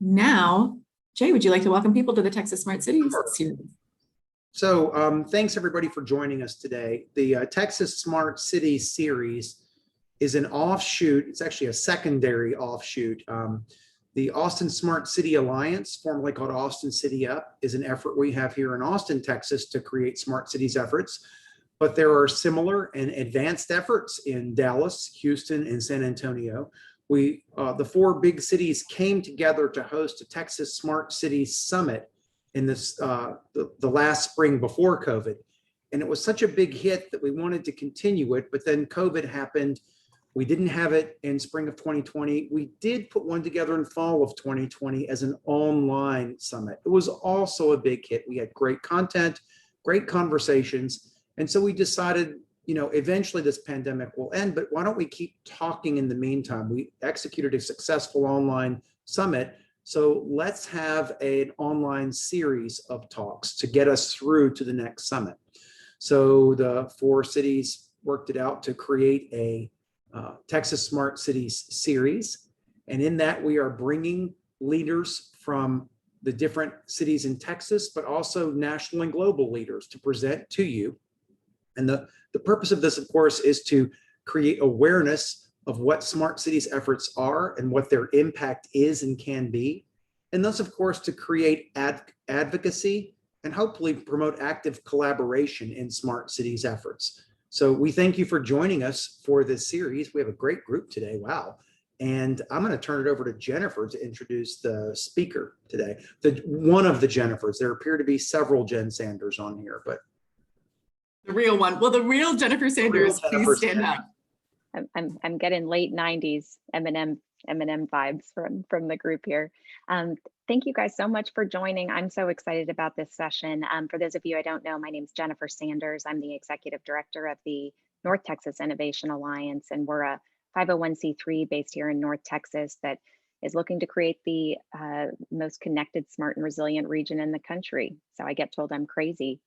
Now, Jay, would you like to welcome people to the Texas Smart Cities Sure. series? So thanks everybody for joining us today. The Texas Smart Cities series is an offshoot. It's actually a secondary offshoot. The Austin Smart City Alliance, formerly called Austin City Up, is an effort we have here in Austin, Texas to create smart cities efforts. But there are similar and advanced efforts in Dallas, Houston, and San Antonio. The four big cities came together to host a Texas Smart Cities Summit in this the last spring before COVID. And it was such a big hit that we wanted to continue it, but then COVID happened. We didn't have it in spring of 2020. We did put one together in fall of 2020 as an online summit. It was also a big hit. We had great content, great conversations. And so we decided, eventually this pandemic will end, but why don't we keep talking in the meantime? We executed a successful online summit. So let's have an online series of talks to get us through to the next summit. So the four cities worked it out to create a Texas Smart Cities series. And in that, we are bringing leaders from the different cities in Texas, but also national and global leaders to present to you. And the purpose of this, of course, is to create awareness of what smart cities efforts are and what their impact is and can be. And thus, of course, to create advocacy and hopefully promote active collaboration in smart cities efforts. So we thank you for joining us for this series. We have a great group today. Wow. And I'm going to turn it over to Jennifer to introduce the speaker today. One of the Jennifers. There appear to be several Jen Sanders on here, but the real one. Well, the real Jennifer Sanders, please stand up. I'm getting late 90s Eminem vibes from the group here. Thank you guys so much for joining. I'm so excited about this session. For those of you I don't know, my name is Jennifer Sanders. I'm the executive director of the North Texas Innovation Alliance, and we're a 501c3 based here in North Texas that is looking to create the most connected, smart, and resilient region in the country. So I get told I'm crazy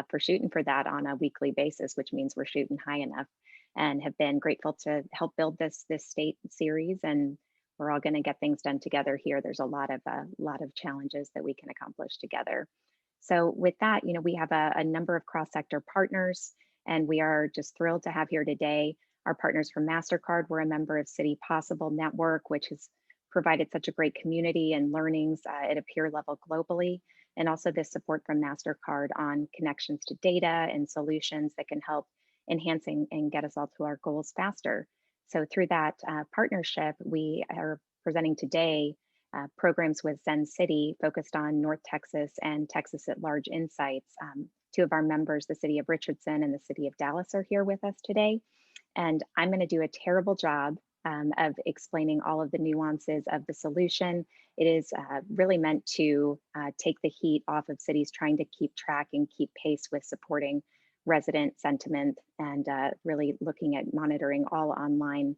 for shooting for that on a weekly basis, which means we're shooting high enough, and have been grateful to help build this state series. And we're all going to get things done together here. There's a lot of challenges that we can accomplish together. So with that, we have a number of cross-sector partners, and we are just thrilled to have here today our partners from MasterCard. We're a member of City Possible Network, which has provided such a great community and learnings at a peer level globally, and also this support from MasterCard on connections to data and solutions that can help enhancing and get us all to our goals faster. So through that partnership, we are presenting today programs with Zen City focused on North Texas and Texas at large insights. Two of our members, the city of Richardson and the city of Dallas, are here with us today. And I'm going to do a terrible job of explaining all of the nuances of the solution. It is really meant to take the heat off of cities trying to keep track and keep pace with supporting resident sentiment, and really looking at monitoring all online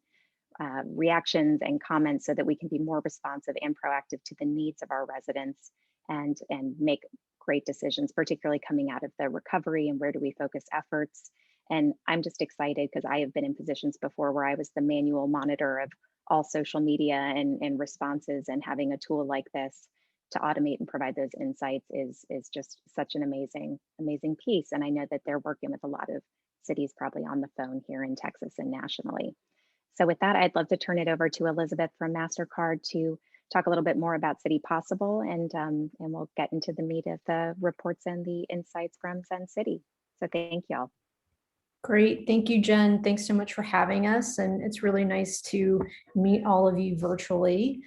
reactions and comments so that we can be more responsive and proactive to the needs of our residents and make great decisions, particularly coming out of the recovery and where do we focus efforts. And I'm just excited because I have been in positions before where I was the manual monitor of all social media and responses, and having a tool like this to automate and provide those insights is just such an amazing piece. And I know that they're working with a lot of cities probably on the phone here in Texas and nationally. So with that, I'd love to turn it over to Elizabeth from MasterCard to talk a little bit more about City Possible, and we'll get into the meat of the reports and the insights from Zen City. So thank y'all. Great. Thank you, Jen. Thanks so much for having us. And it's really nice to meet all of you virtually.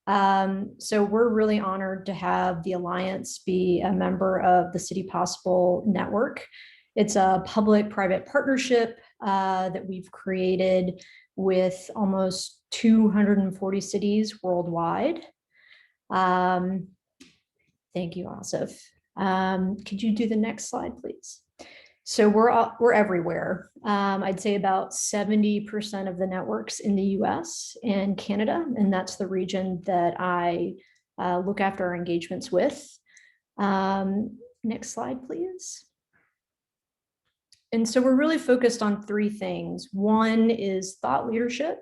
So we're really honored to have the Alliance be a member of the City Possible Network. It's a public-private partnership that we've created with almost 240 cities worldwide. Thank you, Asif. Could you do the next slide, please? So we're everywhere. I'd say about 70% of the networks in the US and Canada, and that's the region that I look after our engagements with. Next slide, please. And so we're really focused on three things. One is thought leadership,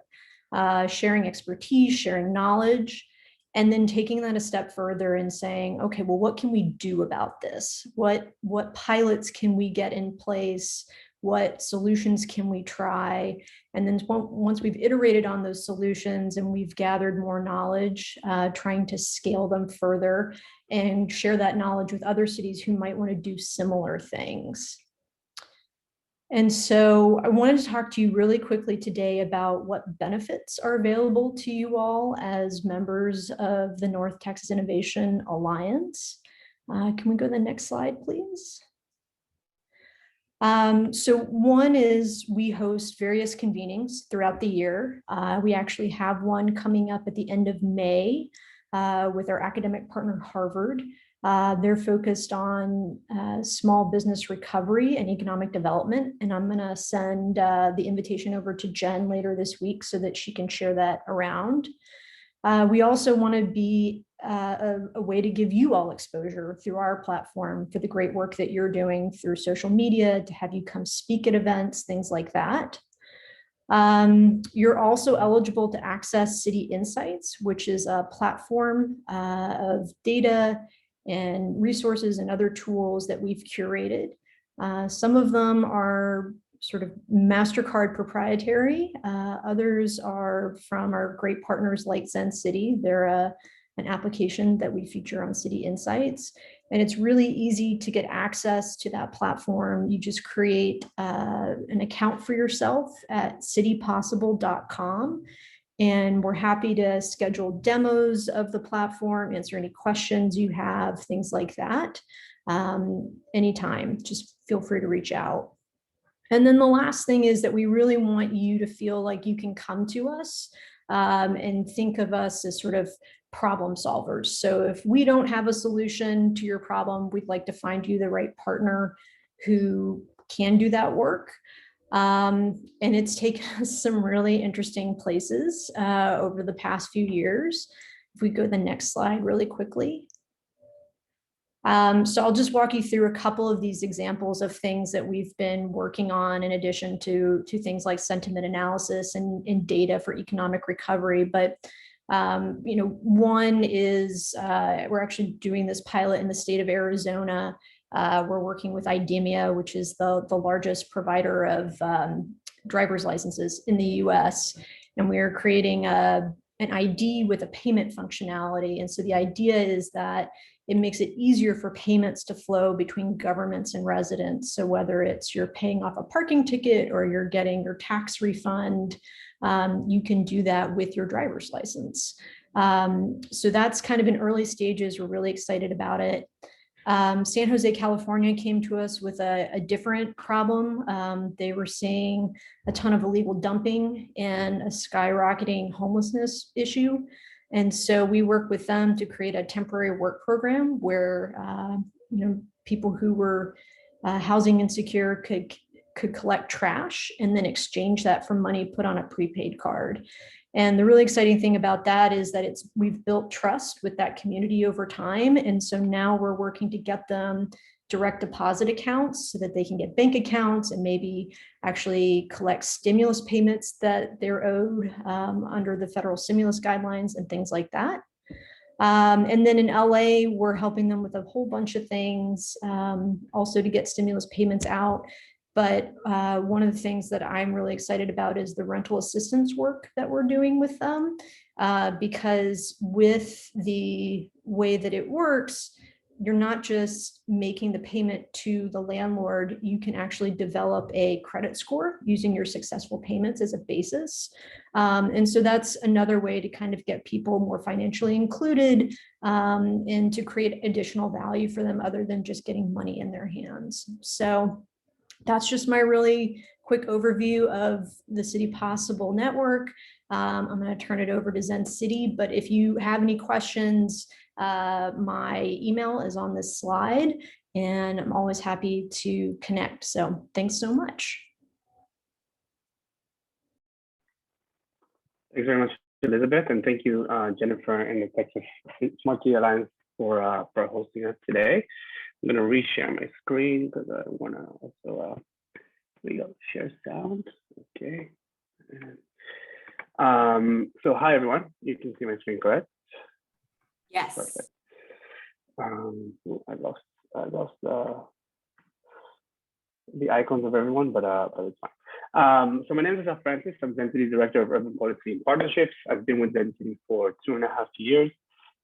sharing expertise, sharing knowledge, And then taking that a step further and saying, okay, well, what can we do about this? What pilots can we get in place? What solutions can we try? And then once we've iterated on those solutions and we've gathered more knowledge, trying to scale them further and share that knowledge with other cities who might want to do similar things. And so I wanted to talk to you really quickly today about what benefits are available to you all as members of the North Texas Innovation Alliance. Can we go to the next slide, please? So one is we host various convenings throughout the year. We actually have one coming up at the end of May with our academic partner, Harvard. They're focused on small business recovery and economic development. And I'm going to send the invitation over to Jen later this week so that she can share that around. We also want to be a way to give you all exposure through our platform for the great work that you're doing through social media, to have you come speak at events, things like that. You're also eligible to access City Insights, which is a platform of data and resources and other tools that we've curated. Some of them are sort of MasterCard proprietary. Others are from our great partners like Zen City. They're an application that we feature on City Insights. And it's really easy to get access to that platform. You just create an account for yourself at citypossible.com. And we're happy to schedule demos of the platform, answer any questions you have, things like that. Anytime, just feel free to reach out. And then the last thing is that we really want you to feel like you can come to us and think of us as sort of problem solvers. So if we don't have a solution to your problem, we'd like to find you the right partner who can do that work. And it's taken us some really interesting places over the past few years. If we go to the next slide really quickly. So I'll just walk you through a couple of these examples of things that we've been working on in addition to things like sentiment analysis and data for economic recovery. But one is we're actually doing this pilot in the state of Arizona. We're working with IDEMIA, which is the largest provider of driver's licenses in the US. And we are creating an ID with a payment functionality. And so the idea is that it makes it easier for payments to flow between governments and residents. So whether it's you're paying off a parking ticket or you're getting your tax refund, you can do that with your driver's license. So that's kind of in early stages. We're really excited about it. San Jose, California came to us with a different problem. They were seeing a ton of illegal dumping and a skyrocketing homelessness issue. And so we work with them to create a temporary work program where people who were housing insecure could collect trash and then exchange that for money put on a prepaid card. And the really exciting thing about that is that we've built trust with that community over time. And so now we're working to get them direct deposit accounts so that they can get bank accounts and maybe actually collect stimulus payments that they're owed under the federal stimulus guidelines and things like that. And then in LA, we're helping them with a whole bunch of things, also to get stimulus payments out. But one of the things that I'm really excited about is the rental assistance work that we're doing with them, because with the way that it works, you're not just making the payment to the landlord, you can actually develop a credit score using your successful payments as a basis. And so that's another way to kind of get people more financially included and to create additional value for them other than just getting money in their hands. So that's just my really quick overview of the City Possible network. I'm going to turn it over to Zen City, but if you have any questions, my email is on this slide and I'm always happy to connect. So thanks so much. Thanks very much, Elizabeth, and thank you, Jennifer and the Texas Smart City Alliance for hosting us today. I'm going to reshare my screen because I want to also share sound. Okay. So hi everyone, you can see my screen, correct? Yes. Perfect. I lost the icons of everyone, but it's fine. So my name is Asaf Francis. I'm Zen Director of Urban Policy and Partnerships. I've been with Zen for 2.5 years,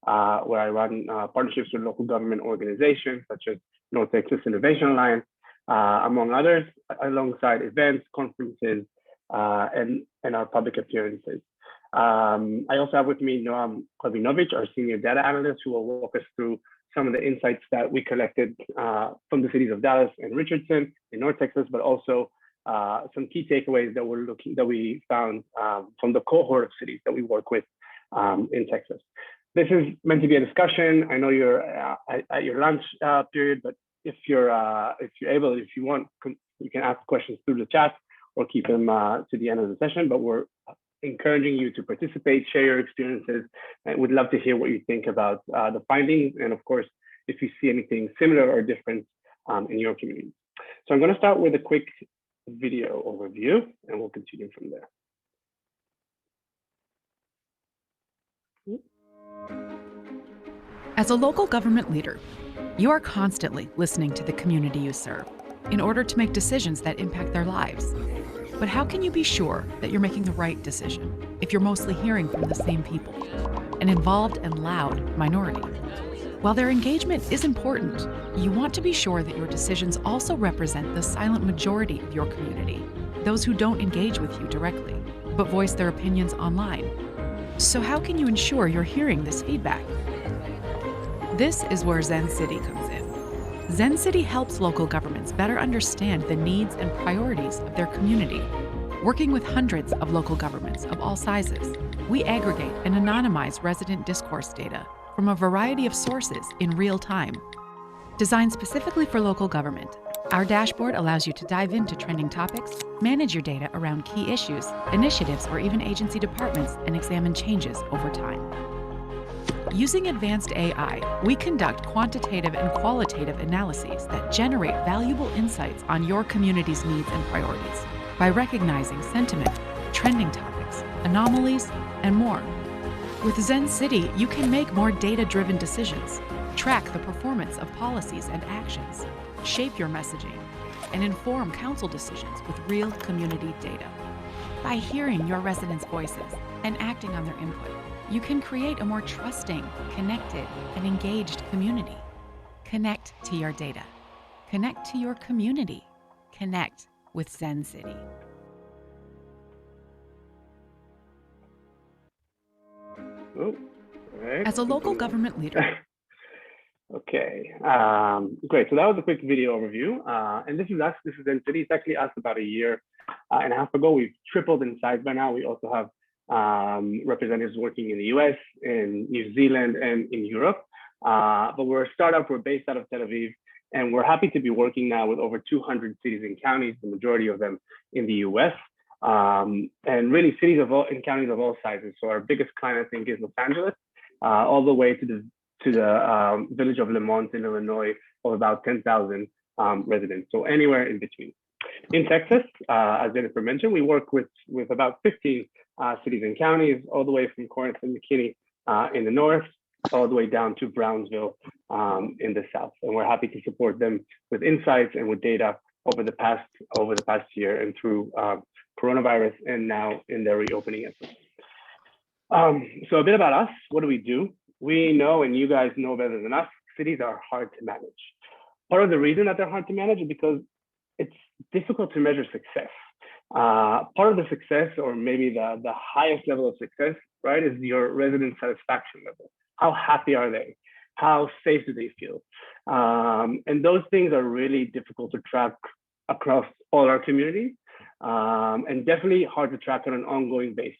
where I run partnerships with local government organizations such as North Texas Innovation Alliance, among others, alongside events, conferences, and our public appearances. I also have with me Noam Klavinovic, our senior data analyst, who will walk us through some of the insights that we collected from the cities of Dallas and Richardson in North Texas, but also some key takeaways that we found from the cohort of cities that we work with in Texas. This is meant to be a discussion. I know you're at your lunch period, but if you want, you can ask questions through the chat or keep them to the end of the session. But we're encouraging you to participate, share your experiences, and we'd love to hear what you think about the findings, and of course, if you see anything similar or different in your community. So I'm going to start with a quick video overview, and we'll continue from there. As a local government leader, you are constantly listening to the community you serve in order to make decisions that impact their lives. But how can you be sure that you're making the right decision if you're mostly hearing from the same people, an involved and loud minority? While their engagement is important, you want to be sure that your decisions also represent the silent majority of your community, those who don't engage with you directly, but voice their opinions online. So how can you ensure you're hearing this feedback? This is where Zen City comes in. Zen City helps local governments better understand the needs and priorities of their community. Working with hundreds of local governments of all sizes, we aggregate and anonymize resident discourse data from a variety of sources in real time. Designed specifically for local government, our dashboard allows you to dive into trending topics, manage your data around key issues, initiatives, or even agency departments, and examine changes over time. Using advanced AI, we conduct quantitative and qualitative analyses that generate valuable insights on your community's needs and priorities by recognizing sentiment, trending topics, anomalies, and more. With Zen City, you can make more data-driven decisions, track the performance of policies and actions, shape your messaging, and inform council decisions with real community data. By hearing your residents' voices and acting on their input, you can create a more trusting, connected, and engaged community. Connect to your data. Connect to your community. Connect with Zen City. Oh, right. As a local government leader. Okay, great. So that was a quick video overview. And this is us, this is Zen City. It's actually us about a year and a half ago. We've tripled in size by now. We also have representatives working in the US, in New Zealand, and in Europe. But we're a startup, we're based out of Tel Aviv, and we're happy to be working now with over 200 cities and counties, the majority of them in the US. And really cities and counties of all sizes. So our biggest client, I think, is Los Angeles, all the way to the village of Lemont in Illinois, of about 10,000 residents. So anywhere in between. In Texas, as Jennifer mentioned, we work with about 15 cities and counties, all the way from Corinth and McKinney in the north, all the way down to Brownsville in the south. And we're happy to support them with insights and with data over the past year and through coronavirus and now in their reopening efforts. So a bit about us. What do we do? We know, and you guys know better than us, cities are hard to manage. Part of the reason that they're hard to manage is because it's difficult to measure success. Part of the success, or maybe the highest level of success, right, is your resident satisfaction level. How happy are they? How safe do they feel? And those things are really difficult to track across all our communities, and definitely hard to track on an ongoing basis.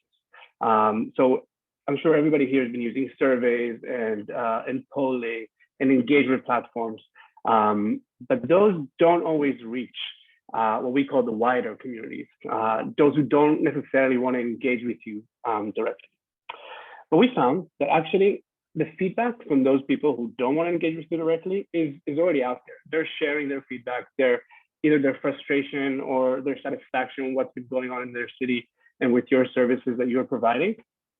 So I'm sure everybody here has been using surveys and polling and engagement platforms, but those don't always reach what we call the wider communities, those who don't necessarily want to engage with you directly. But we found that actually the feedback from those people who don't want to engage with you directly is already out there. They're sharing their feedback, either their frustration or their satisfaction with what's been going on in their city and with your services that you're providing.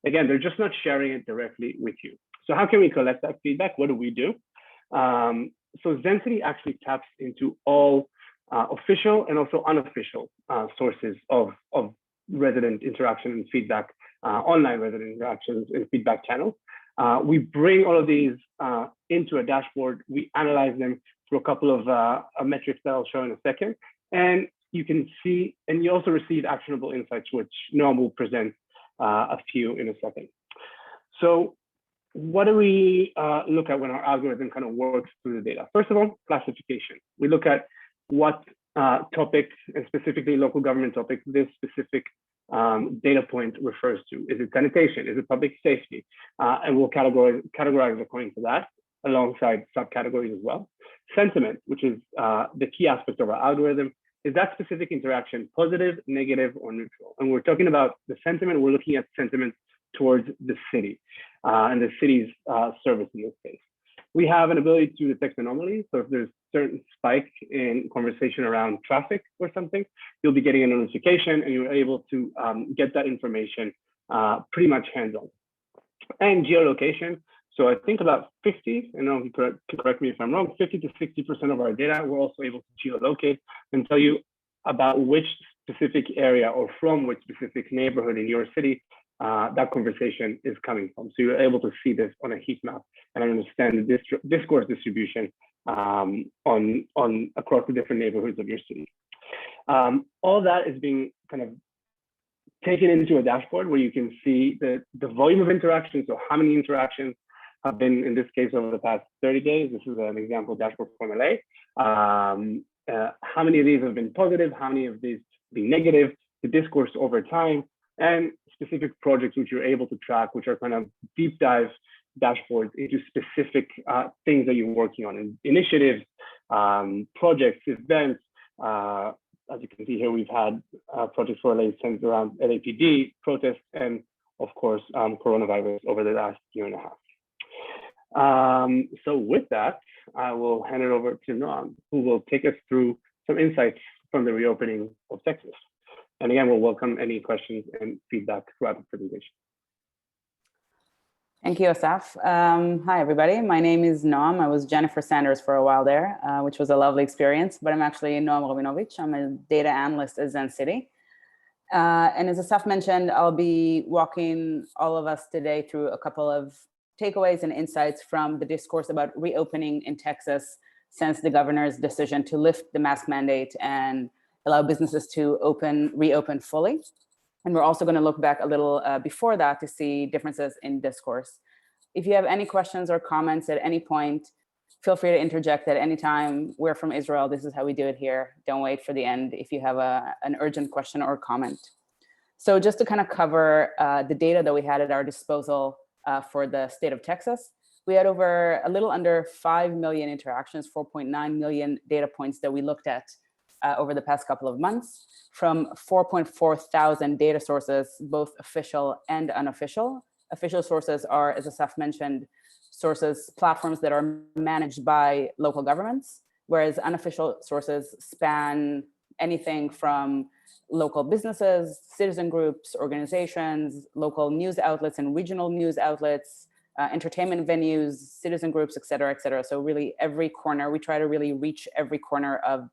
Again, they're just not sharing it directly with you. So how can we collect that feedback? What do we do? So Zen actually taps into all official and also unofficial sources of resident interaction and feedback, online resident interactions and feedback channels. We bring all of these into a dashboard. We analyze them through a couple of metrics that I'll show in a second. And you can see, and you also receive actionable insights, which Noam will present a few in a second. So what do we look at when our algorithm kind of works through the data? First of all, classification. We look at what topic, and specifically local government topic, this specific data point refers to. Is it sanitation? Is it public safety? And we'll categorize according to that, alongside subcategories as well. Sentiment, which is the key aspect of our algorithm. Is that specific interaction positive, negative, or neutral? And we're talking about the sentiment, we're looking at sentiment towards the city and the city's service in this case. We have an ability to detect anomalies. So if there's certain spike in conversation around traffic or something, you'll be getting a notification and you're able to get that information pretty much hands-on. And geolocation. So I think about 50, and you can correct me if I'm wrong, 50 to 60% of our data, we're also able to geolocate and tell you about which specific area or from which specific neighborhood in your city that conversation is coming from. So you're able to see this on a heat map and understand the discourse distribution across the different neighborhoods of your city. All that is being kind of taken into a dashboard where you can see the volume of interactions, so how many interactions have been, in this case, over the past 30 days. This is an example dashboard from LA. How many of these have been positive? How many of these been negative? The discourse over time, and specific projects which you're able to track, which are kind of deep dive dashboards into specific things that you're working on, and initiatives, projects, events. As you can see here, we've had projects for LA centered around LAPD, protests, and of course, coronavirus over the last year and a half. So with that, I will hand it over to Noam, who will take us through some insights from the reopening of Texas. And again, we'll welcome any questions and feedback throughout the presentation. Thank you, Asaf. Hi, everybody. My name is Noam. I was Jennifer Sanders for a while there, which was a lovely experience, but I'm actually Noam Rabinovich. I'm a data analyst at Zen City. And as Asaf mentioned, I'll be walking all of us today through a couple of takeaways and insights from the discourse about reopening in Texas since the governor's decision to lift the mask mandate and allow businesses to reopen fully. And we're also going to look back a little before that to see differences in discourse. If you have any questions or comments at any point, feel free to interject at any time. We're from Israel. This is how we do it here. Don't wait for the end if you have an urgent question or comment. So just to kind of cover the data that we had at our disposal for the state of Texas, we had over a little under 5 million interactions, 4.9 million data points that we looked at over the past couple of months from 4.4 thousand data sources, both official and unofficial. Official sources are, as Asaf mentioned, platforms that are managed by local governments, whereas unofficial sources span anything from local businesses, citizen groups, organizations, local news outlets and regional news outlets, entertainment venues, citizen groups, et cetera, et cetera. So really every corner, we try to really reach every corner of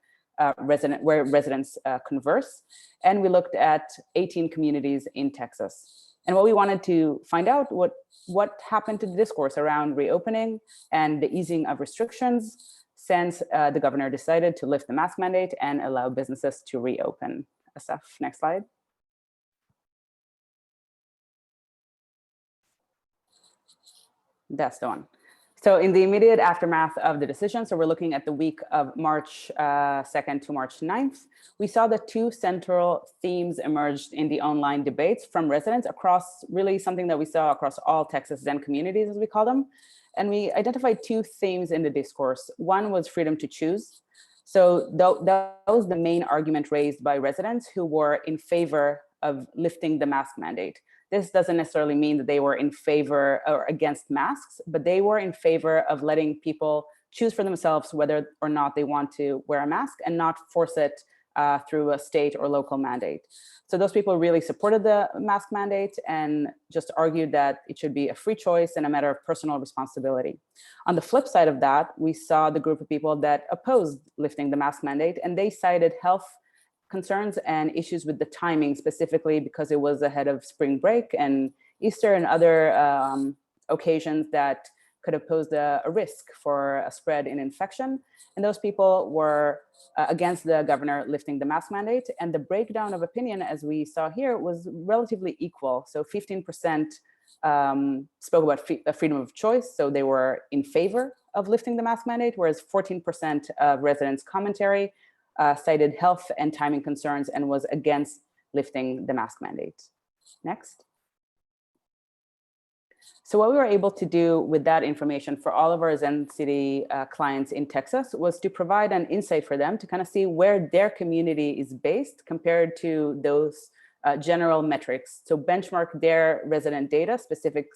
where residents converse. And we looked at 18 communities in Texas. And what we wanted to find out what happened to the discourse around reopening and the easing of restrictions since the governor decided to lift the mask mandate and allow businesses to reopen. Asaf, next slide. That's the one. So in the immediate aftermath of the decision, so we're looking at the week of March 2nd to March 9th, we saw that two central themes emerged in the online debates from residents across really something that we saw across all Texas Zen communities, as we call them. And we identified two themes in the discourse. One was freedom to choose. So that was the main argument raised by residents who were in favor of lifting the mask mandate. This doesn't necessarily mean that they were in favor or against masks, but they were in favor of letting people choose for themselves whether or not they want to wear a mask and not force it through a state or local mandate. So those people really supported the mask mandate and just argued that it should be a free choice and a matter of personal responsibility. On the flip side of that, we saw the group of people that opposed lifting the mask mandate, and they cited health concerns and issues with the timing, specifically because it was ahead of spring break and Easter and other occasions that could have posed a risk for a spread in infection. And those people were against the governor lifting the mask mandate. And the breakdown of opinion, as we saw here, was relatively equal. So 15% spoke about freedom of choice. So they were in favor of lifting the mask mandate, whereas 14% of residents' commentary cited health and timing concerns and was against lifting the mask mandate. Next. So what we were able to do with that information for all of our Zen City clients in Texas was to provide an insight for them to kind of see where their community is based compared to those general metrics. So benchmark their resident data, specific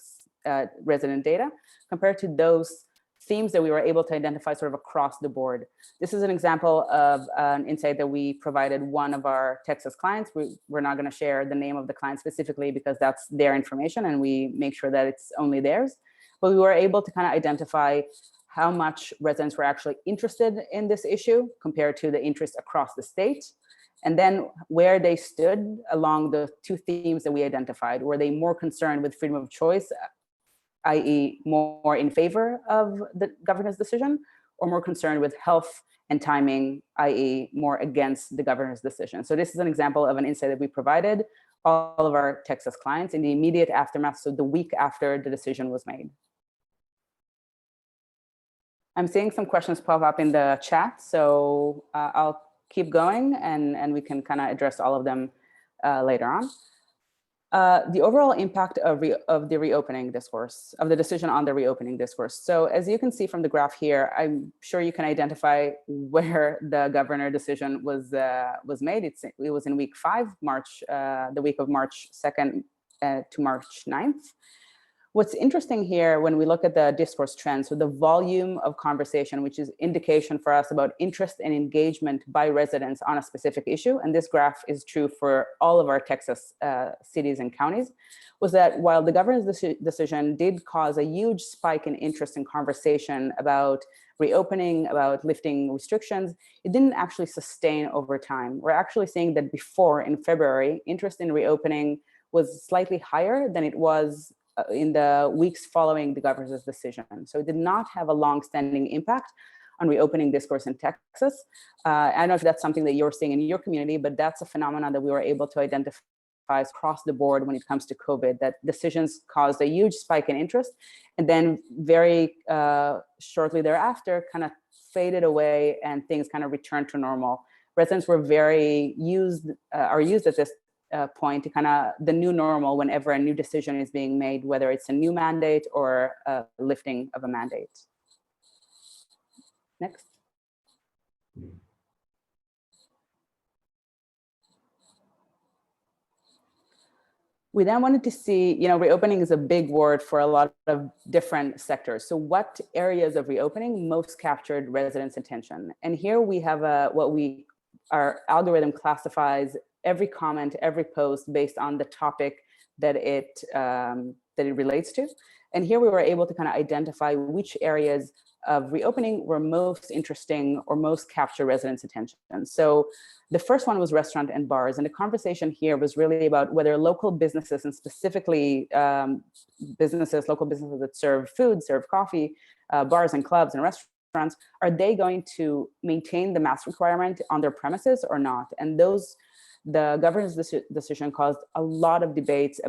resident data, compared to those themes that we were able to identify sort of across the board. This is an example of an insight that we provided one of our Texas clients. We're not going to share the name of the client specifically because that's their information and we make sure that it's only theirs. But we were able to kind of identify how much residents were actually interested in this issue compared to the interest across the state. And then where they stood along the two themes that we identified. Were they more concerned with freedom of choice, i.e. more in favor of the governor's decision, or more concerned with health and timing, i.e. more against the governor's decision? So this is an example of an insight that we provided all of our Texas clients in the immediate aftermath, so the week after the decision was made. I'm seeing some questions pop up in the chat, so I'll keep going and we can kind of address all of them later on. The overall impact of the reopening discourse, of the decision on the reopening discourse. So as you can see from the graph here, I'm sure you can identify where the governor decision was made. It was in week 5, the week of March 2nd to March 9th. What's interesting here when we look at the discourse trends, so the volume of conversation, which is indication for us about interest and engagement by residents on a specific issue, and this graph is true for all of our Texas cities and counties, was that while the governor's decision did cause a huge spike in interest and conversation about reopening, about lifting restrictions, it didn't actually sustain over time. We're actually seeing that before, in February, interest in reopening was slightly higher than it was in the weeks following the governor's decision. So it did not have a long-standing impact on reopening discourse in Texas. I don't know if that's something that you're seeing in your community, but that's a phenomenon that we were able to identify across the board when it comes to COVID, that decisions caused a huge spike in interest and then very shortly thereafter kind of faded away and things kind of returned to normal. Residents were used at this point to kind of the new normal whenever a new decision is being made, whether it's a new mandate or a lifting of a mandate. Next. We then wanted to see, reopening is a big word for a lot of different sectors. So what areas of reopening most captured residents' attention? And here we have our algorithm classifies every comment, every post based on the topic that it relates to. And here we were able to kind of identify which areas of reopening were most interesting or most capture residents' attention. So the first one was restaurant and bars. And the conversation here was really about whether local businesses, and specifically local businesses that serve food, serve coffee, bars and clubs and restaurants, are they going to maintain the mask requirement on their premises or not? And the governor's decision caused a lot of debates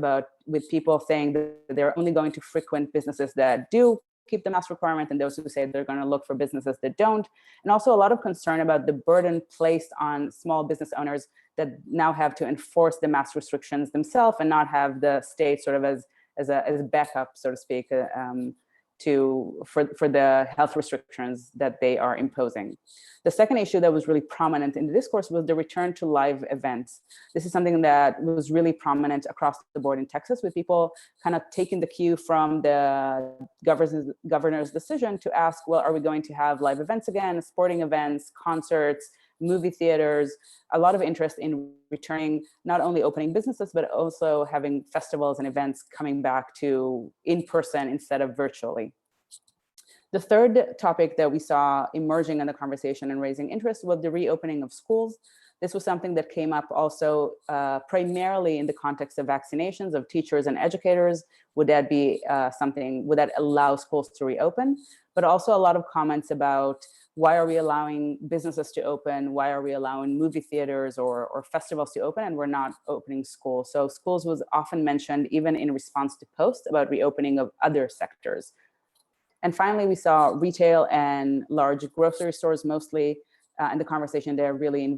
with people saying that they're only going to frequent businesses that do keep the mask requirement and those who say they're going to look for businesses that don't. And also a lot of concern about the burden placed on small business owners that now have to enforce the mask restrictions themselves and not have the state sort of as backup, so to speak, for the health restrictions that they are imposing. The second issue that was really prominent in the discourse was the return to live events. This is something that was really prominent across the board in Texas, with people kind of taking the cue from the governor's decision to ask, well, are we going to have live events again, sporting events, concerts, movie theaters, a lot of interest in returning, not only opening businesses, but also having festivals and events coming back to in person instead of virtually. The third topic that we saw emerging in the conversation and raising interest was the reopening of schools. This was something that came up also primarily in the context of vaccinations of teachers and educators. Would that be would that allow schools to reopen? But also a lot of comments about why are we allowing businesses to open? Why are we allowing movie theaters or festivals to open and we're not opening schools? So schools was often mentioned even in response to posts about reopening of other sectors. And finally, we saw retail and large grocery stores mostly, and the conversation there really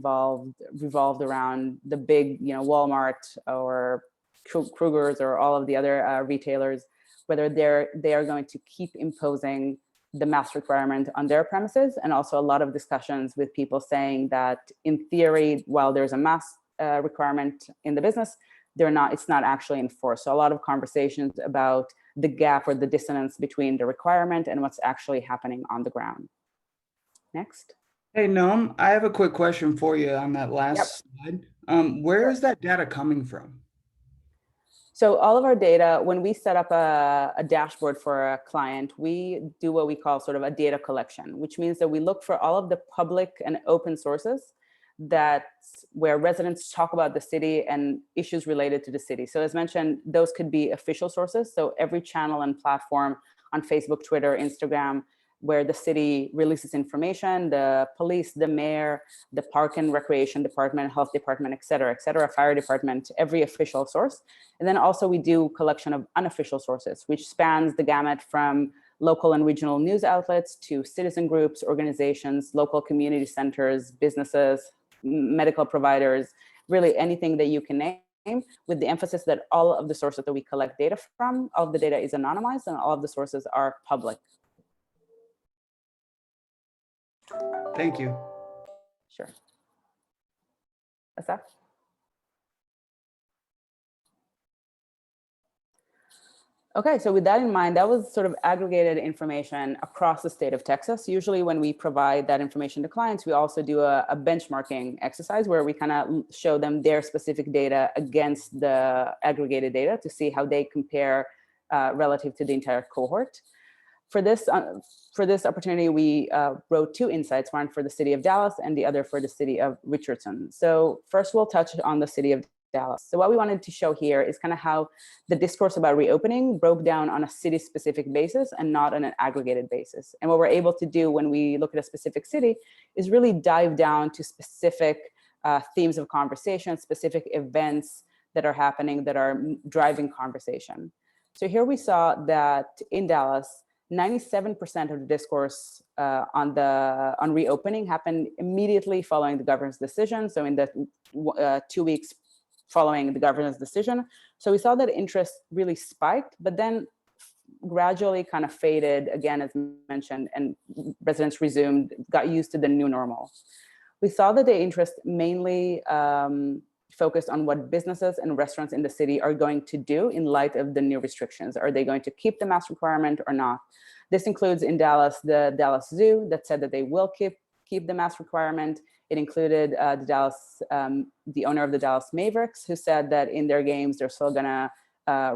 revolved around the big, Walmart or Kruger's or all of the other retailers, whether they are going to keep imposing the mask requirement on their premises, and also a lot of discussions with people saying that in theory, while there's a mask requirement in the business, it's not actually enforced. So a lot of conversations about the gap or the dissonance between the requirement and what's actually happening on the ground. Next. Hey, Noam, I have a quick question for you on that last slide. Where is that data coming from? So all of our data, when we set up a dashboard for a client, we do what we call sort of a data collection, which means that we look for all of the public and open sources where residents talk about the city and issues related to the city. So as mentioned, those could be official sources. So every channel and platform on Facebook, Twitter, Instagram, where the city releases information, the police, the mayor, the park and recreation department, health department, et cetera, fire department, every official source. And then also we do collection of unofficial sources, which spans the gamut from local and regional news outlets to citizen groups, organizations, local community centers, businesses, medical providers, really anything that you can name, with the emphasis that all of the sources that we collect data from, all of the data is anonymized and all of the sources are public. Thank you. Sure. Asaf? Okay, so with that in mind, that was sort of aggregated information across the state of Texas. Usually when we provide that information to clients, we also do a benchmarking exercise where we kind of show them their specific data against the aggregated data to see how they compare relative to the entire cohort. For this opportunity, we wrote two insights, one for the city of Dallas and the other for the city of Richardson. So first we'll touch on the city of Dallas. So what we wanted to show here is kind of how the discourse about reopening broke down on a city-specific basis and not on an aggregated basis. And what we're able to do when we look at a specific city is really dive down to specific themes of conversation, specific events that are happening that are driving conversation. So here we saw that in Dallas, 97% of the discourse on reopening happened immediately following the governor's decision. So in the 2 weeks following the governor's decision. So we saw that interest really spiked, but then gradually kind of faded again, as mentioned, and residents got used to the new normal. We saw that the interest mainly focused on what businesses and restaurants in the city are going to do in light of the new restrictions. Are they going to keep the mask requirement or not? This includes in Dallas, the Dallas Zoo that said that they will keep the mask requirement. It included the owner of the Dallas Mavericks, who said that in their games, they're still gonna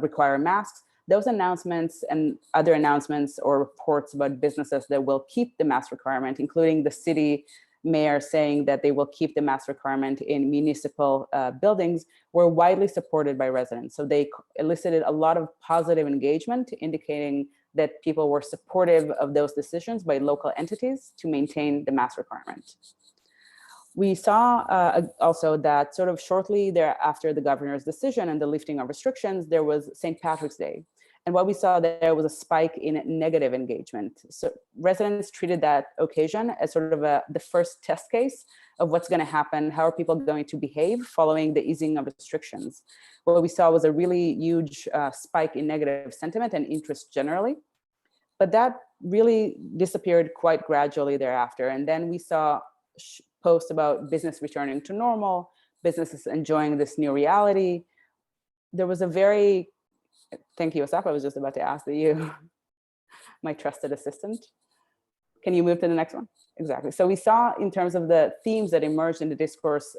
require masks. Those announcements and other announcements or reports about businesses that will keep the mask requirement, including the city mayor saying that they will keep the mask requirement in municipal buildings, were widely supported by residents. So they elicited a lot of positive engagement, indicating that people were supportive of those decisions by local entities to maintain the mask requirement. We saw also that sort of shortly thereafter the governor's decision and the lifting of restrictions, there was St. Patrick's Day. And what we saw there was a spike in negative engagement. So residents treated that occasion as sort of the first test case of what's going to happen, how are people going to behave following the easing of restrictions. What we saw was a really huge spike in negative sentiment and interest generally. But that really disappeared quite gradually thereafter. And then we saw posts about business returning to normal, businesses enjoying this new reality. There was a very, thank you, Asaf, I was just about to ask that you, my trusted assistant. Can you move to the next one? Exactly. So we saw in terms of the themes that emerged in the discourse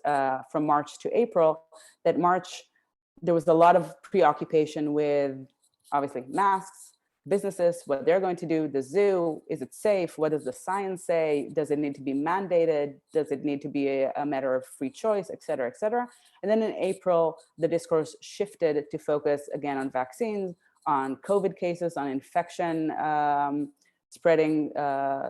from March to April, that March, there was a lot of preoccupation with obviously masks, businesses, what they're going to do, the zoo, is it safe? What does the science say? Does it need to be mandated? Does it need to be a matter of free choice, et cetera, et cetera? And then in April, the discourse shifted to focus again on vaccines, on COVID cases, on infection spreading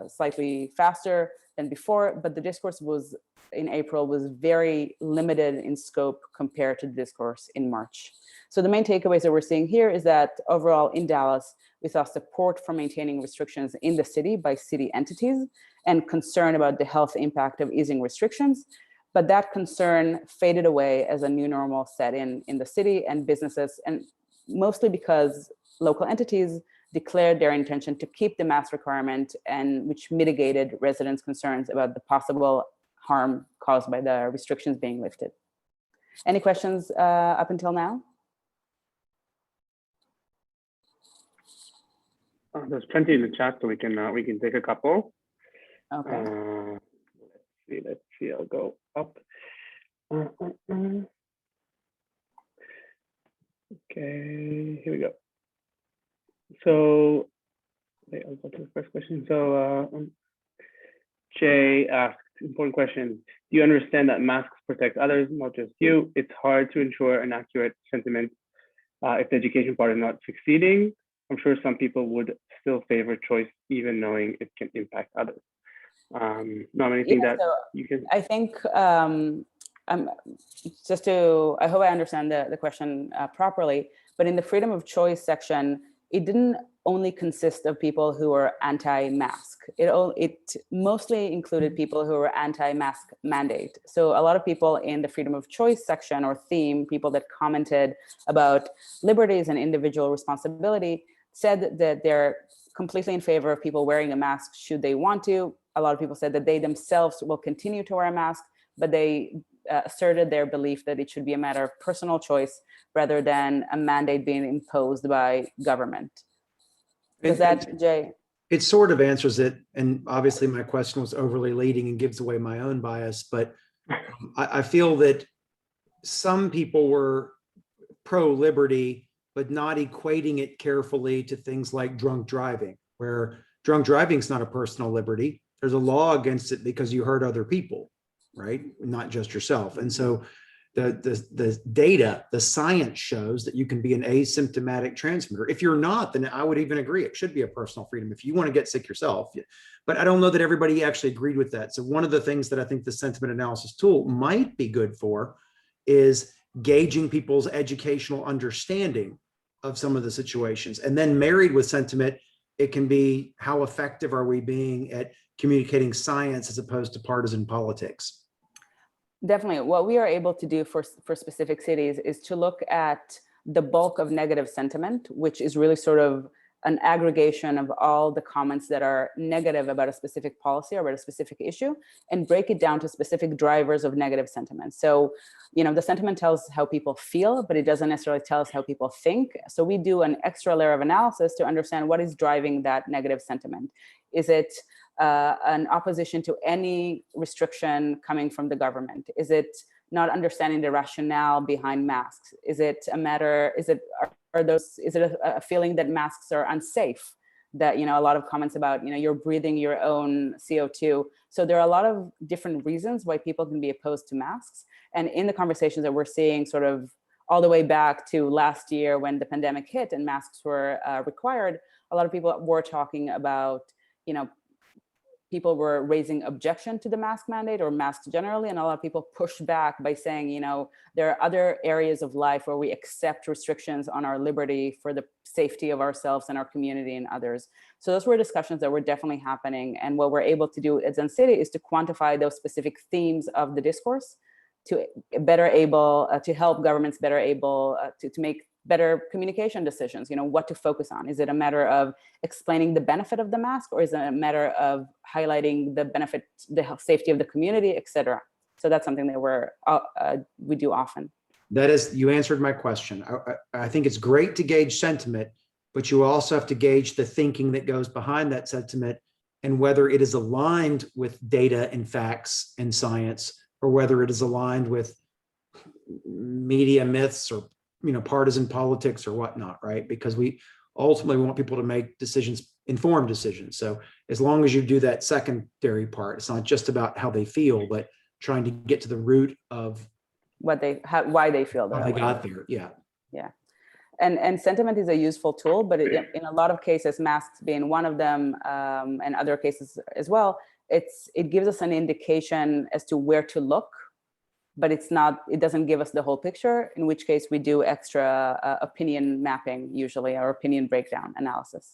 slightly faster than before, but the discourse was in April was very limited in scope compared to the discourse in March. So the main takeaways that we're seeing here is that overall in Dallas, we saw support for maintaining restrictions in the city by city entities and concern about the health impact of easing restrictions. But that concern faded away as a new normal set in the city and businesses, and mostly because local entities declared their intention to keep the mask requirement, and which mitigated residents' concerns about the possible harm caused by the restrictions being lifted. Any questions up until now? There's plenty in the chat, so we can take a couple. Okay. Let's see. I'll go up. Okay, here we go. So I'll go to the first question. So Jay asked, important question. Do you understand that masks protect others, not just you? It's hard to ensure an accurate sentiment if the education part is not succeeding. I'm sure some people would still favor choice, even knowing it can impact others. Not anything that you can. I think I hope I understand the question properly, but in the freedom of choice section, it didn't only consist of people who were anti-mask. It mostly included people who were anti-mask mandate. So a lot of people in the freedom of choice section or theme, people that commented about liberties and individual responsibility, said that they're completely in favor of people wearing a mask should they want to. A lot of people said that they themselves will continue to wear a mask, but they asserted their belief that it should be a matter of personal choice rather than a mandate being imposed by government. Does that, Jay? It sort of answers it. And obviously my question was overly leading and gives away my own bias, but I feel that some people were pro-liberty, but not equating it carefully to things like drunk driving, where drunk driving is not a personal liberty. There's a law against it because you hurt other people, right? Not just yourself. And so the data, the science shows that you can be an asymptomatic transmitter. If you're not, then I would even agree. It should be a personal freedom if you want to get sick yourself. But I don't know that everybody actually agreed with that. So one of the things that I think the sentiment analysis tool might be good for is gauging people's educational understanding of some of the situations. And then married with sentiment, it can be how effective are we being at communicating science as opposed to partisan politics. Definitely. What we are able to do for specific cities is to look at the bulk of negative sentiment, which is really sort of an aggregation of all the comments that are negative about a specific policy or about a specific issue, and break it down to specific drivers of negative sentiment. So, the sentiment tells how people feel, but it doesn't necessarily tell us how people think. So we do an extra layer of analysis to understand what is driving that negative sentiment. Is it an opposition to any restriction coming from the government? Is it not understanding the rationale behind masks? Is it a feeling that masks are unsafe? That, a lot of comments about, you're breathing your own CO2. So there are a lot of different reasons why people can be opposed to masks. And in the conversations that we're seeing sort of all the way back to last year when the pandemic hit and masks were required, a lot of people were talking about, people were raising objection to the mask mandate or masks generally, and a lot of people pushed back by saying, there are other areas of life where we accept restrictions on our liberty for the safety of ourselves and our community and others. So those were discussions that were definitely happening. And what we're able to do at Zen City is to quantify those specific themes of the discourse to better able to help governments better able to make better communication decisions, what to focus on. Is it a matter of explaining the benefit of the mask, or is it a matter of highlighting the benefit, the health, safety of the community, et cetera? So that's something that we do often. That is, you answered my question. I think it's great to gauge sentiment, but you also have to gauge the thinking that goes behind that sentiment and whether it is aligned with data and facts and science, or whether it is aligned with media myths or partisan politics or whatnot, right? Because we ultimately want people to make decisions, informed decisions. So as long as you do that secondary part, it's not just about how they feel, but trying to get to the root of why they feel how that they way. got there. Yeah. Yeah. And sentiment is a useful tool, but in a lot of cases, masks being one of them, and other cases as well, it gives us an indication as to where to look, but it doesn't give us the whole picture, in which case we do extra opinion mapping, usually, or opinion breakdown analysis.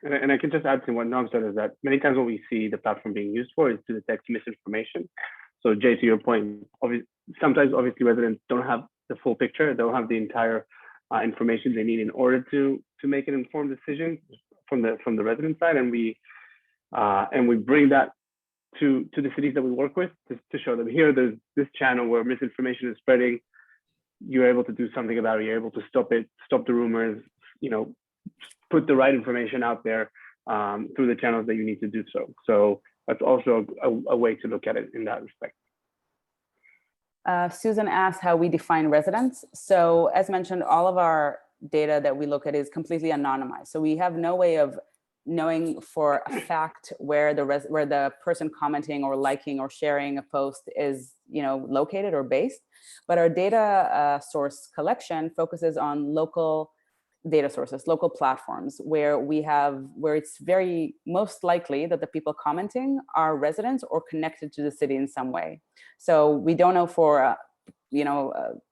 And I can just add to what Noam said, is that many times what we see the platform being used for is to detect misinformation. So Jay, to your point, sometimes obviously residents don't have the full picture, don't have the entire information they need in order to make an informed decision from the resident side, and we bring that to the cities that we work with to show them, here there's this channel where misinformation is spreading. You're able to do something about it. You're able to stop it, stop the rumors, put the right information out there through the channels that you need to do so. So that's also a way to look at it in that respect. Susan asked how we define residents. So as mentioned, all of our data that we look at is completely anonymized. So we have no way of knowing for a fact where the person commenting or liking or sharing a post is located or based. But our data source collection focuses on local data sources, local platforms, where it's very most likely that the people commenting are residents or connected to the city in some way. So we don't know for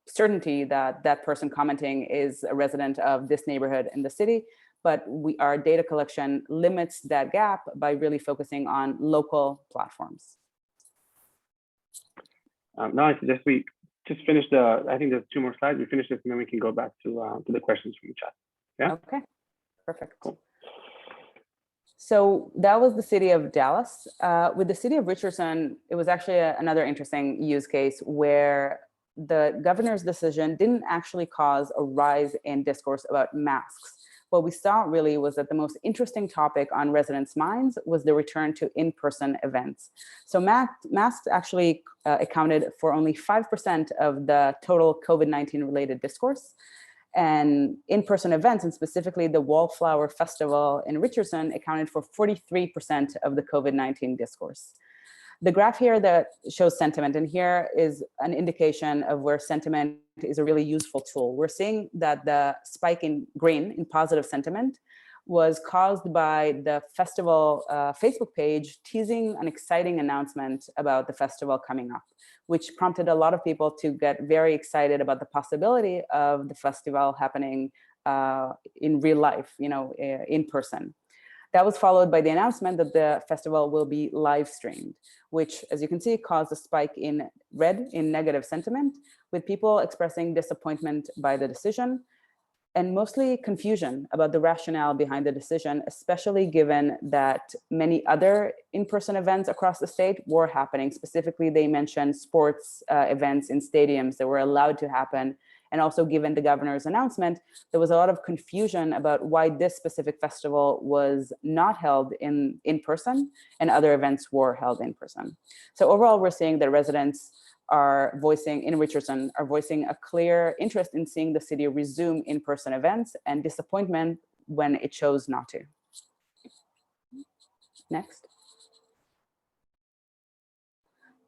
certainty that that person commenting is a resident of this neighborhood in the city, but our data collection limits that gap by really focusing on local platforms. Now I suggest we just finish I think there's 2 more slides. We finish this and then we can go back to the questions from the chat. Yeah. Okay. Perfect. Cool. So that was the city of Dallas. With the city of Richardson, it was actually another interesting use case where the governor's decision didn't actually cause a rise in discourse about masks. What we saw really was that the most interesting topic on residents' minds was the return to in-person events. So masks actually accounted for only 5% of the total COVID-19 related discourse. And in-person events, and specifically the Wallflower Festival in Richardson, accounted for 43% of the COVID-19 discourse. The graph here that shows sentiment, and here is an indication of where sentiment is a really useful tool. We're seeing that the spike in green in positive sentiment was caused by the festival Facebook page teasing an exciting announcement about the festival coming up, which prompted a lot of people to get very excited about the possibility of the festival happening in real life, in person. That was followed by the announcement that the festival will be live streamed, which, as you can see, caused a spike in red, in negative sentiment, with people expressing disappointment by the decision and mostly confusion about the rationale behind the decision, especially given that many other in-person events across the state were happening. Specifically, they mentioned sports events in stadiums that were allowed to happen. And also, given the governor's announcement, there was a lot of confusion about why this specific festival was not held in person and other events were held in person. So overall, we're seeing that residents in Richardson are voicing a clear interest in seeing the city resume in-person events and disappointment when it chose not to. Next.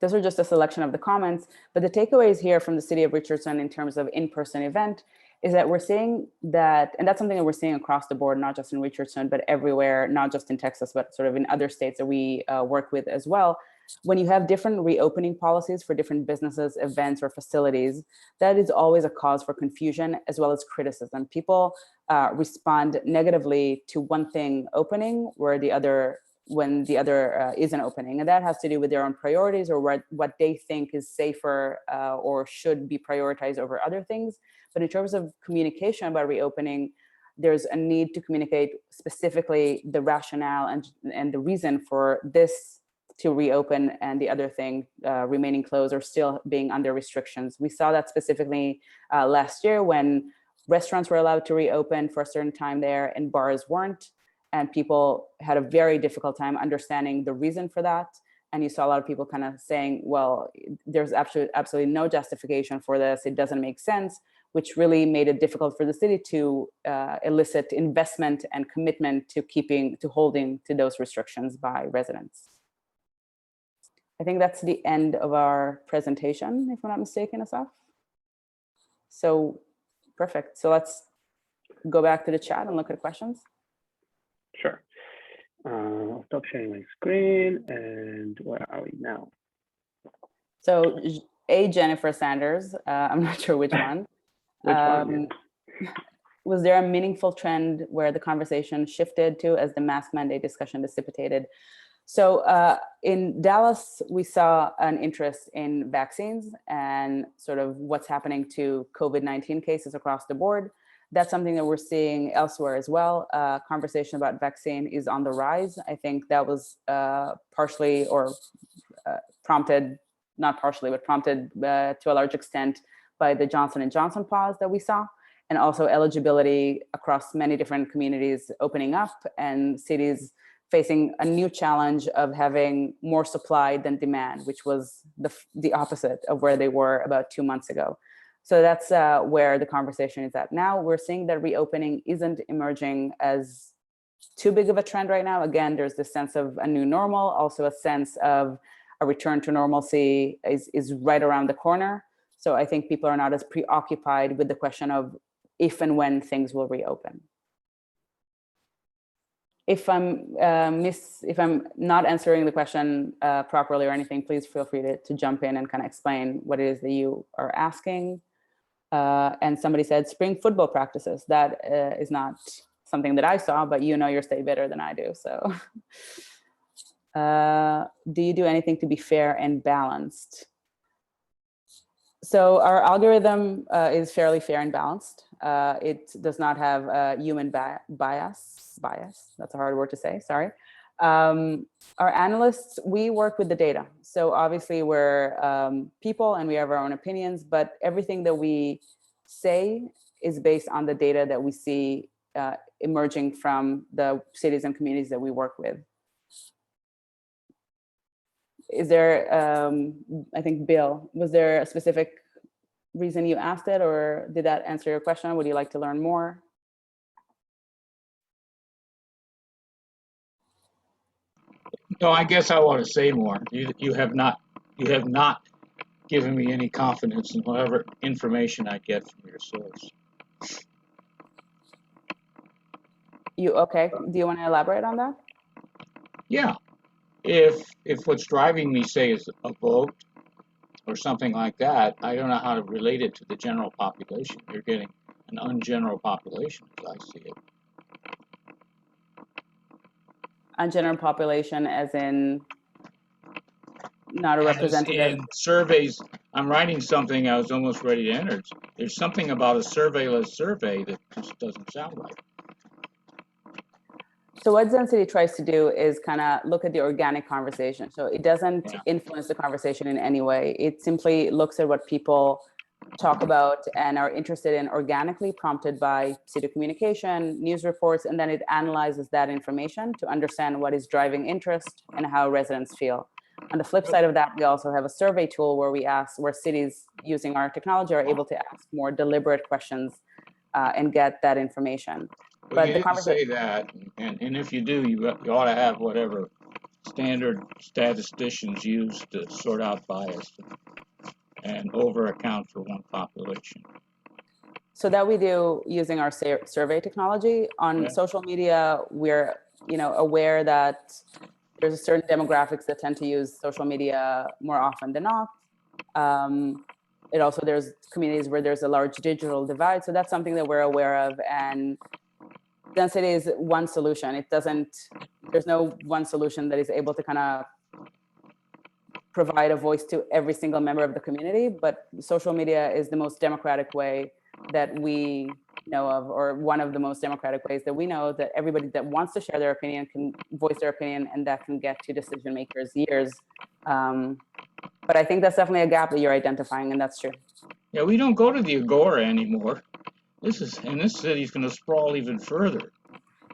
Those are just a selection of the comments, but the takeaways here from the city of Richardson in terms of in-person event is that we're seeing that, and that's something that we're seeing across the board, not just in Richardson, but everywhere, not just in Texas, but sort of in other states that we work with as well. When you have different reopening policies for different businesses, events, or facilities, that is always a cause for confusion as well as criticism. People respond negatively to one thing opening when the other isn't opening. And that has to do with their own priorities or what they think is safer or should be prioritized over other things. But in terms of communication about reopening, there's a need to communicate specifically the rationale and the reason for this to reopen and the other thing remaining closed or still being under restrictions. We saw that specifically last year when restaurants were allowed to reopen for a certain time there and bars weren't. and people had a very difficult time understanding the reason for that. And you saw a lot of people kind of saying, well, there's absolutely no justification for this. It doesn't make sense, which really made it difficult for the city to elicit investment and commitment to holding to those restrictions by residents. I think that's the end of our presentation, if I'm not mistaken, Asaf. So perfect. So let's go back to the chat and look at questions. Sure. I'll stop sharing my screen, and where are we now? So Jennifer Sanders, I'm not sure which one. Which one? Was there a meaningful trend where the conversation shifted to as the mask mandate discussion dissipated? So in Dallas, we saw an interest in vaccines and sort of what's happening to COVID-19 cases across the board. That's something that we're seeing elsewhere as well. Conversation about vaccine is on the rise. I think that was partially or prompted, not partially, but prompted to a large extent by the Johnson & Johnson pause that we saw, and also eligibility across many different communities opening up and cities facing a new challenge of having more supply than demand, which was the opposite of where they were about 2 months ago. So that's where the conversation is at now. We're seeing that reopening isn't emerging as too big of a trend right now. Again, there's this sense of a new normal, also a sense of a return to normalcy is right around the corner. So I think people are not as preoccupied with the question of if and when things will reopen. If I'm not answering the question properly or anything, please feel free to jump in and kind of explain what it is that you are asking. And somebody said spring football practices. That is not something that I saw, but you know your state better than I do. So do you do anything to be fair and balanced? So our algorithm is fairly fair and balanced. It does not have a human bias. That's a hard word to say, sorry. Our analysts, we work with the data. So obviously we're people and we have our own opinions, but everything that we say is based on the data that we see emerging from the cities and communities that we work with. Is there, I think, Bill, was there a specific reason you asked it, or did that answer your question? Would you like to learn more? No, I guess I want to say more. You have not given me any confidence in whatever information I get from your source. Okay? Do you want to elaborate on that? Yeah. If what's driving me, say, is a vote or something like that, I don't know how to relate it to the general population. You're getting an ungeneral population, as I see it. Ungeneral population, as in not a representative. As in surveys, I'm writing something I was almost ready to enter. There's something about a surveyless survey that just doesn't sound right. So what Density tries to do is kind of look at the organic conversation. So it doesn't influence the conversation in any way. It simply looks at what people talk about and are interested in organically, prompted by city communication, news reports, and then it analyzes that information to understand what is driving interest and how residents feel. On the flip side of that, we also have a survey tool where cities using our technology are able to ask more deliberate questions and get that information. Well, you didn't say that, and if you do, you ought to have whatever standard statisticians use to sort out bias and over account for one population. So that we do using our survey technology. On social media, we're aware that there's a certain demographics that tend to use social media more often than not. There's communities where there's a large digital divide. So that's something that we're aware of. And Density is one solution. There's no one solution that is able to kind of provide a voice to every single member of the community, but social media is the most democratic way that we know of, or one of the most democratic ways that we know that everybody that wants to share their opinion can voice their opinion, and that can get to decision makers' ears. But I think that's definitely a gap that you're identifying, and that's true. Yeah, we don't go to the Agora anymore. This city's going to sprawl even further.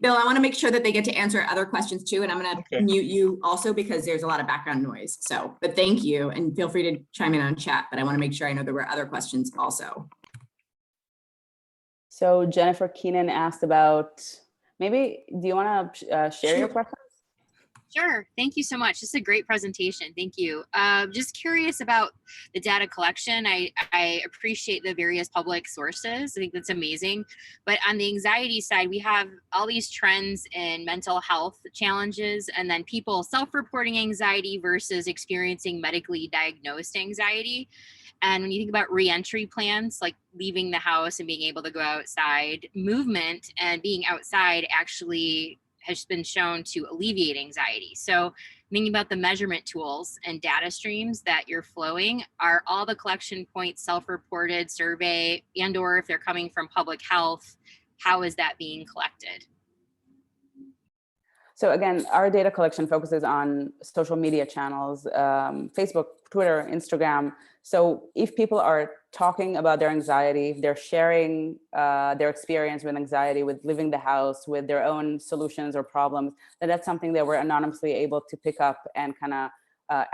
Bill, I want to make sure that they get to answer other questions too, and I'm going to Okay. mute you also because there's a lot of background noise. So, but thank you, and feel free to chime in on chat, but I want to make sure I know there were other questions also. So Jennifer Keenan asked about, maybe, do you want to share your question? Sure. Thank you so much. This is a great presentation. Thank you. Just curious about the data collection. I appreciate the various public sources. I think that's amazing. But on the anxiety side, we have all these trends in mental health challenges and then people self-reporting anxiety versus experiencing medically diagnosed anxiety. And when you think about reentry plans, like leaving the house and being able to go outside, movement and being outside actually has been shown to alleviate anxiety. So thinking about the measurement tools and data streams that you're flowing, are all the collection points self-reported, survey, and or if they're coming from public health, how is that being collected? So again, our data collection focuses on social media channels, Facebook, Twitter, Instagram. So if people are talking about their anxiety, if they're sharing their experience with anxiety, with leaving the house, with their own solutions or problems, then that's something that we're anonymously able to pick up and kind of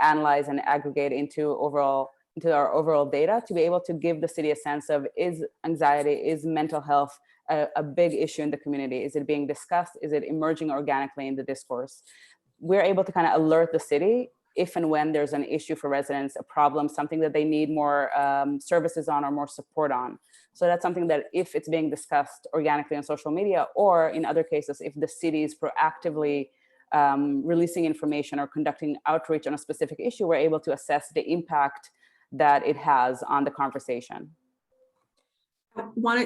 analyze and aggregate into our overall data to be able to give the city a sense of, is anxiety, is mental health a big issue in the community? Is it being discussed? Is it emerging organically in the discourse? We're able to kind of alert the city if and when there's an issue for residents, a problem, something that they need more services on or more support on. So that's something that if it's being discussed organically on social media, or in other cases, if the city is proactively releasing information or conducting outreach on a specific issue, we're able to assess the impact that it has on the conversation.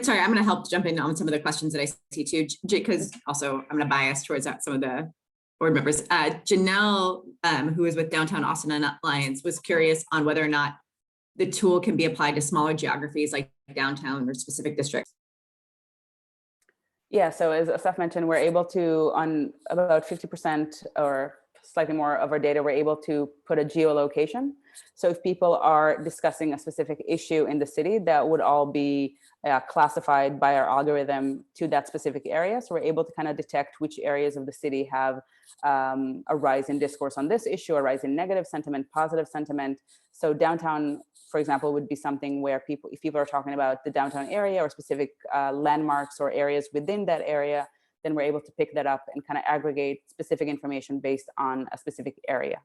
Sorry, I'm going to help jump in on some of the questions that I see too, because also I'm going to bias towards some of the board members. Janelle, who is with Downtown Austin Alliance, was curious on whether or not the tool can be applied to smaller geographies like downtown or specific districts. Yeah, so as Asaf mentioned, we're able to, on about 50% or slightly more of our data, we're able to put a geolocation. So if people are discussing a specific issue in the city, that would all be classified by our algorithm to that specific area. So we're able to kind of detect which areas of the city have a rise in discourse on this issue, a rise in negative sentiment, positive sentiment. So downtown, for example, would be something where people, if people are talking about the downtown area or specific landmarks or areas within that area, then we're able to pick that up and kind of aggregate specific information based on a specific area.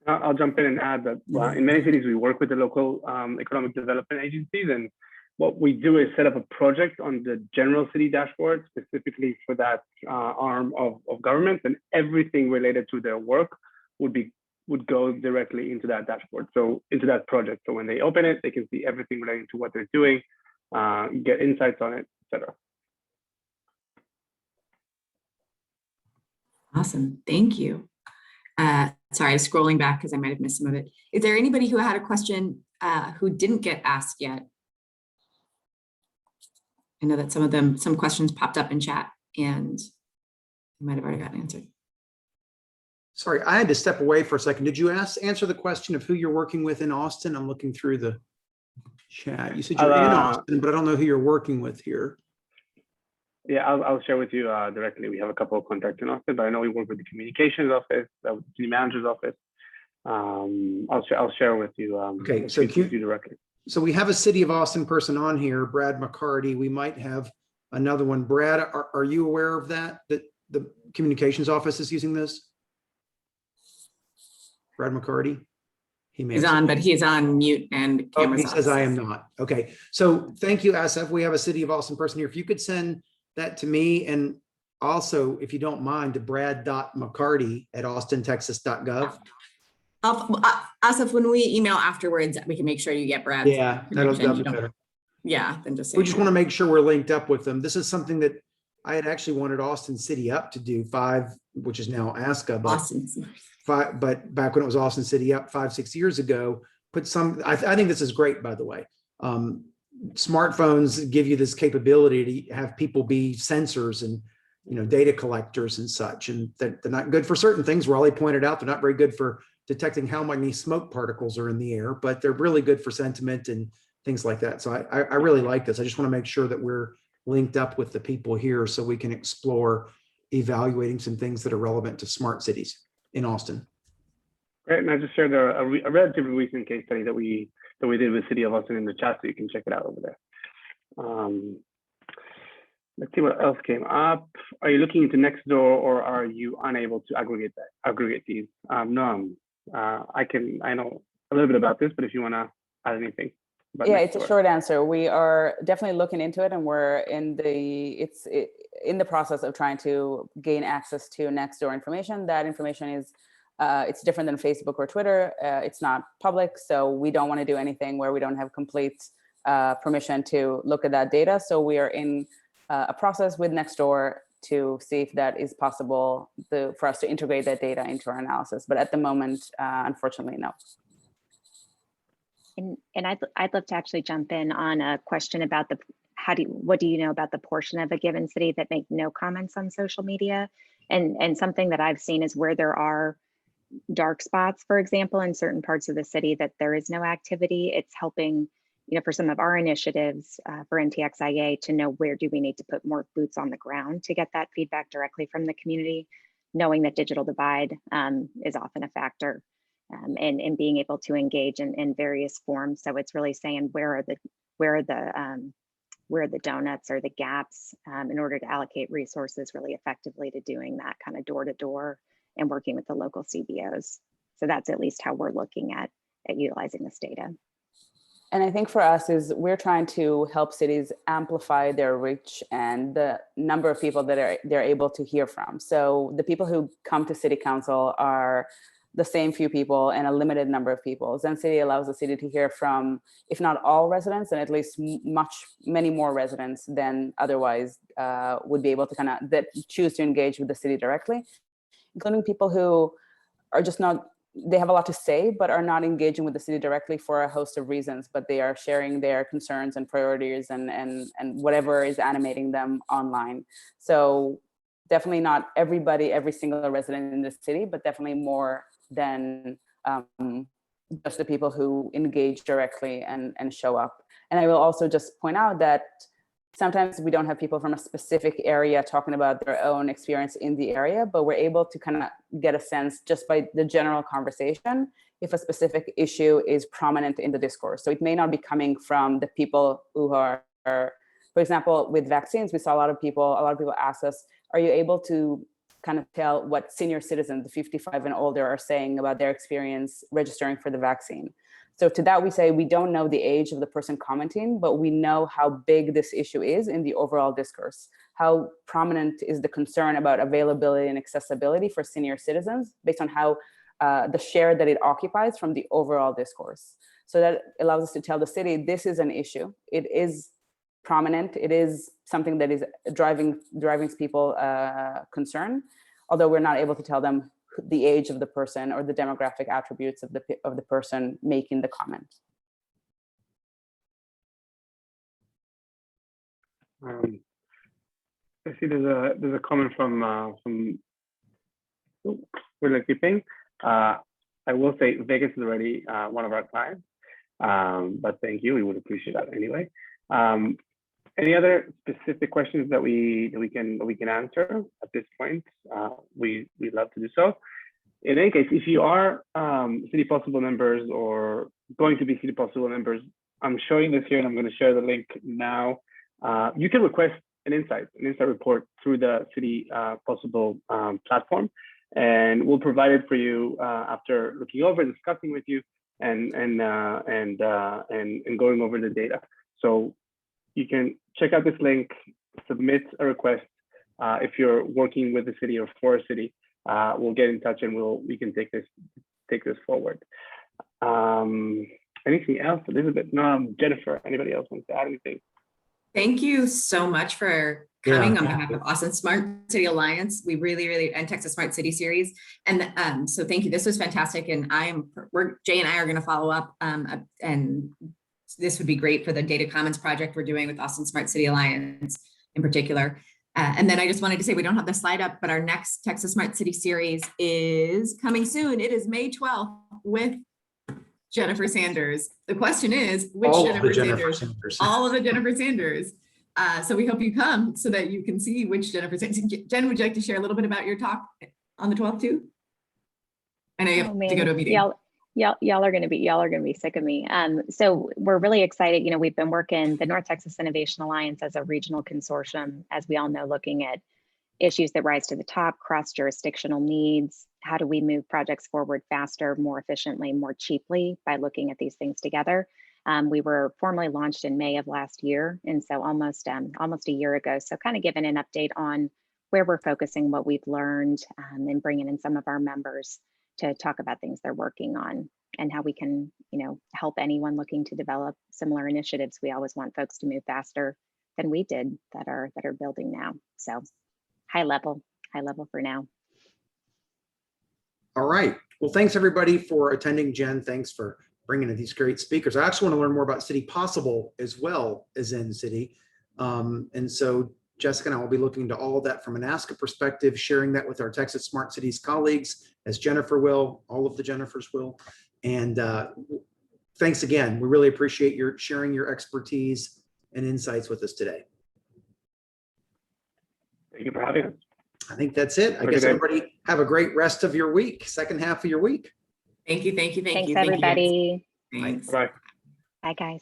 I'll jump in and add that in many cities, we work with the local economic development agencies. And what we do is set up a project on the general city dashboard, specifically for that arm of government, and everything related to their work would go directly into that dashboard. So into that project. So when they open it, they can see everything relating to what they're doing, get insights on it, etc. Awesome, thank you. Sorry, scrolling back because I might have missed some of it. Is there anybody who had a question who didn't get asked yet? I know that some questions popped up in chat and might have already gotten answered. Sorry, I had to step away for a second. Did you answer the question of who you're working with in Austin? I'm looking through the chat. You said you're in Austin, but I don't know who you're working with here. Yeah, I'll share with you directly. We have a couple of contacts in Austin, but I know we work with the communications office, the city manager's office. I'll share with you. Okay, so you directly. So we have a City of Austin person on here, Brad McCarty. We might have another one. Brad, are you aware of that the communications office is using this? Brad McCarty? He's on, but he's on mute and cameras he says I am not. Okay, so thank you, Asaf. We have a City of Austin person here. If you could send that to me, and also, if you don't mind, to brad.mccarty@austintexas.gov. Asaf, when we email afterwards, we can make sure you get Brad's. Yeah, that'll be better. Yeah, then just we just want to make sure we're linked up with them. This is something that I had actually wanted Austin City Up to do, which is now ASCA, but back when it was Austin City Up 5-6 years ago, I think this is great, by the way. Smartphones give you this capability to have people be sensors and data collectors and such, and they're not good for certain things. Raleigh pointed out they're not very good for detecting how many smoke particles are in the air, but they're really good for sentiment and things like that. So I really like this. I just want to make sure that we're linked up with the people here so we can explore evaluating some things that are relevant to smart cities in Austin. Great, and I just shared a relatively recent case study that we did with City of Austin in the chat, so you can check it out over there. Let's see what else came up. Are you looking into Nextdoor, or are you unable to aggregate these? No, I know a little bit about this, but if you want to add anything. Yeah, it's a short answer. We are definitely looking into it, and we're in the process of trying to gain access to Nextdoor information. That information is it's different than Facebook or Twitter. It's not public, so we don't want to do anything where we don't have complete permission to look at that data. So we are in a process with Nextdoor to see if that is possible for us to integrate that data into our analysis. But at the moment, unfortunately, no. And I'd love to actually jump in on a question about what do you know about the portion of a given city that make no comments on social media? And something that I've seen is where there are dark spots, for example, in certain parts of the city that there is no activity. It's helping, for some of our initiatives for NTXIA to know where do we need to put more boots on the ground to get that feedback directly from the community, knowing that digital divide is often a factor. And being able to engage in various forms. So it's really saying where are the donuts or the gaps in order to allocate resources really effectively to doing that kind of door to door and working with the local CBOs. So that's at least how we're looking at utilizing this data. And I think for us is we're trying to help cities amplify their reach and the number of people that they're able to hear from. So the people who come to city council are the same few people and a limited number of people. Zen City allows the city to hear from, if not all residents, and at least many more residents than otherwise would be able to that choose to engage with the city directly, including people who are just not, they have a lot to say, but are not engaging with the city directly for a host of reasons, but they are sharing their concerns and priorities and whatever is animating them online. So definitely not everybody, every single resident in the city, but definitely more than just the people who engage directly and show up. And I will also just point out that sometimes we don't have people from a specific area talking about their own experience in the area, but we're able to get a sense just by the general conversation if a specific issue is prominent in the discourse. So it may not be coming from the people who are, for example, with vaccines, we saw a lot of people ask us, are you able to tell what senior citizens, the 55 and older, are saying about their experience registering for the vaccine? So to that we say, we don't know the age of the person commenting, but we know how big this issue is in the overall discourse. How prominent is the concern about availability and accessibility for senior citizens based on how the share that it occupies from the overall discourse. So that allows us to tell the city, this is an issue. It is prominent. It is something that is driving people concern, although we're not able to tell them the age of the person or the demographic attributes of the person making the comment. I see there's a comment from Willow Keeping. I will say Vegas is already one of our clients, but thank you. We would appreciate that anyway. Any other specific questions that we can answer at this point? We'd love to do so. In any case, if you are City Possible members or going to be City Possible members, I'm showing this here and I'm going to share the link now. You can request an insight report through the City Possible platform, and we'll provide it for you after looking over, discussing with you, and going over the data. So you can check out this link, submit a request. If you're working with the city or for a city, we'll get in touch and we can take this forward. Anything else, Elizabeth? No, Jennifer, anybody else wants to add anything? Thank you so much for coming on behalf of Austin Smart City Alliance. We really, and Texas Smart City Series. And so thank you. This was fantastic. And Jay and I are going to follow up and this would be great for the data commons project we're doing with Austin Smart City Alliance in particular. And then I just wanted to say, we don't have the slide up, but our next Texas Smart City Series is coming soon. It is May 12th with Jennifer Sanders. The question is, which Jennifer Sanders? All of the Jennifer Sanders. So we hope you come so that you can see which Jennifer's. Jen, would you like to share a little bit about your talk on the 12th too? I know you have to go to a meeting. Y'all are gonna be sick of me. So we're really excited. You know, we've been working the North Texas Innovation Alliance as a regional consortium, as we all know, looking at issues that rise to the top, cross-jurisdictional needs. How do we move projects forward faster, more efficiently, more cheaply by looking at these things together? We were formally launched in May of last year, and so almost a year ago. So kind of giving an update on where we're focusing, what we've learned, and bringing in some of our members to talk about things they're working on and how we can, you know, help anyone looking to develop similar initiatives. We always want folks to move faster than we did that are building now. So high level for now. All right. Well, thanks everybody for attending. Jen, thanks for bringing in these great speakers. I actually want to learn more about City Possible as well as in City. And so Jessica and I will be looking into all of that from an ASCA perspective, sharing that with our Texas Smart Cities colleagues, as Jennifer will, all of the Jennifers will. And thanks again. We really appreciate your sharing your expertise and insights with us today. Thank you for having us. I think that's it. I guess everybody have a great rest of your week, second half of your week. Thank you. Thanks, everybody. Thanks. Bye. Bye, guys.